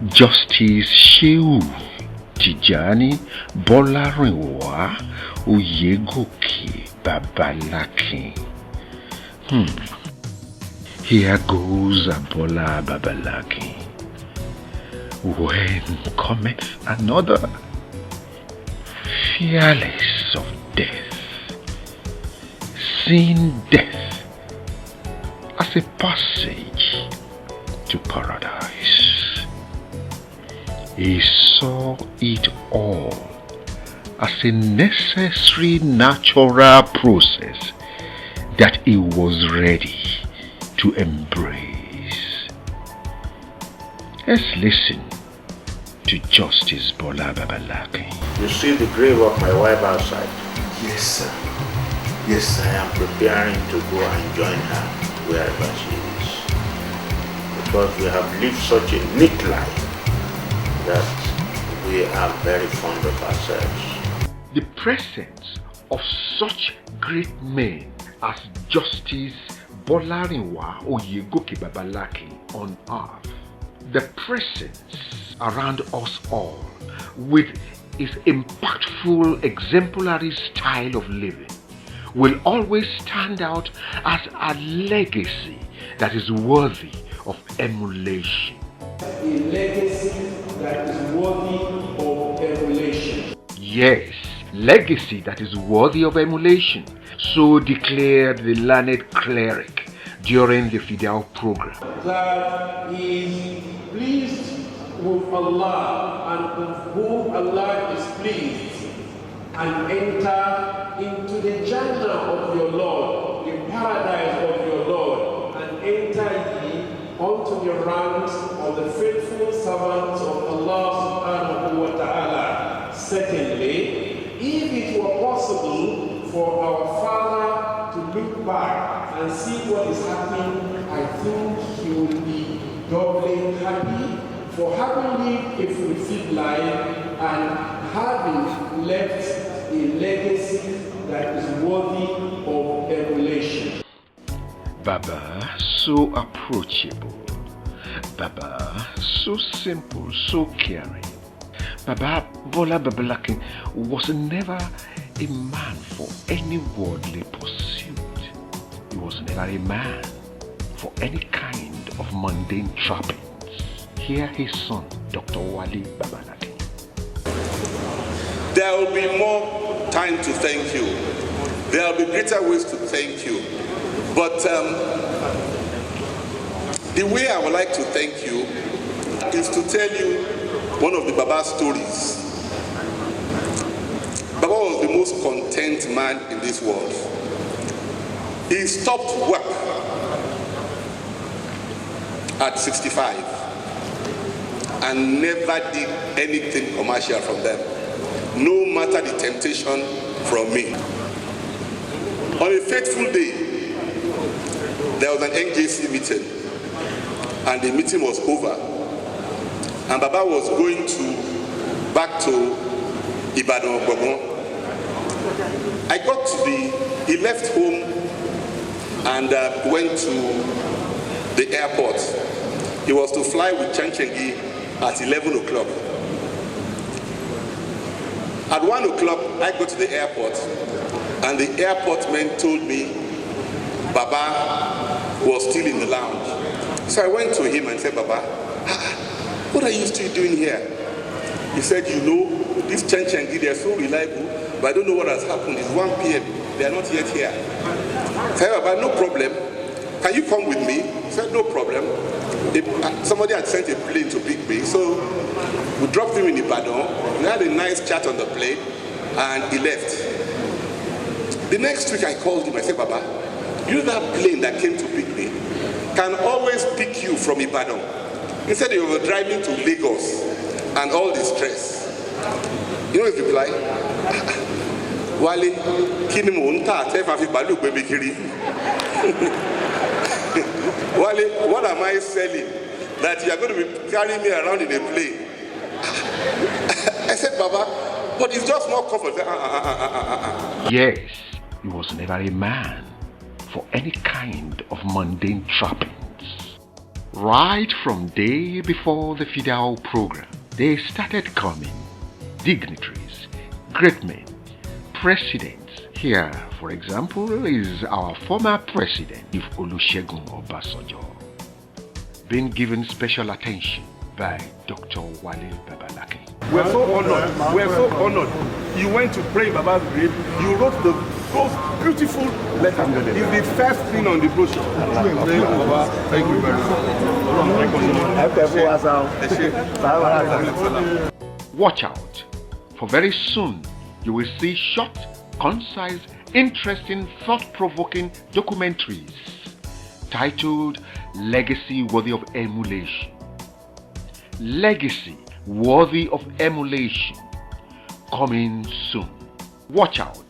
Justice Shehu Tijani Bola Oyegoke Babalakin. Here goes Bola Babalakin. When cometh another, fearless of death, seeing death as a passage to paradise. He saw it all as a necessary natural process that he was ready to embrace. Let's listen to Justice Bola Babalakin. You see the grave of my wife outside? Yes, sir. Yes, I am preparing to go and join her wherever she is. Because we have lived such a neat life that we are very fond of ourselves. The presence of such great men as Justice Bola Oyegoke Babalakin on earth, the presence around us all with his impactful, exemplary style of living will always stand out as a legacy that is worthy of emulation. A legacy that is worthy of emulation. Yes, legacy that is worthy of emulation. So declared the learned cleric during the Fidel program. That is pleased with Allah and with whom Allah is pleased, and enter into the Jannah of your Lord, the paradise of your Lord, and enter ye unto the ranks of the faithful servants of Allah subhanahu wa ta'ala. Secondly, if it were possible for our Father to look back and see what is happening, I think he will be doubly happy for having lived a fulfilled life and having left a legacy that is worthy of emulation. Baba, so approachable. Baba, so simple, so caring. Baba Bola Babalakin was never a man for any worldly pursuit. He was never a man for any kind of mundane trappings. Hear his son, Dr. Wali Babalakin. There will be more time to thank you. There will be greater ways to thank you. But the way I would like to thank you is to tell you one of the Baba stories. Baba was the most content man in this world. He stopped work at 65 and never did anything commercial from them, no matter the temptation from me. On a fateful day, there was an NJC meeting, and the meeting was over, and Baba was going back to Ibadan Ogbongbon. I got to he left home and went to the airport. He was to fly with Chanchengi at 11 o'clock. At 1 o'clock, I got to the airport, and the airport men told me Baba was still in the lounge. So I went to him and said, Baba, what are you still doing here? He said, you know, this Chanchengi, they are so reliable, but I don't know what has happened. It's 1 p.m. They are not yet here. I said, Baba, no problem. Can you come with me? He said, no problem. Somebody had sent a plane to pick me, so we dropped him in Ibadan. We had a nice chat on the plane, and he left. The next week I called him. I said, Baba, you know that plane that came to pick me can always pick you from Ibadan. Instead you were driving to Lagos and all the stress. You know his reply? Wale, kini mo nta te fa fi balu gbe mi kiri. Wale, what am I selling that you are going to be carrying me around in a plane? I said, Baba, but it's just more comfortable. Yes, he was never a man for any kind of mundane trappings. Right from day before the Fidel program, they started coming. Dignitaries, great men, presidents. Here, for example, is our former president, Olusegun Obasanjo, being given special attention by Dr. Wale Babalakin. We're so honored. We're so honored. You went to pray in Baba's grave. You wrote the most beautiful letter. It's the first thing on the brochure. Thank you very much. Watch out, for very soon you will see short, concise, interesting, thought-provoking documentaries titled Legacy Worthy of Emulation. Legacy Worthy of Emulation, coming soon. Watch out.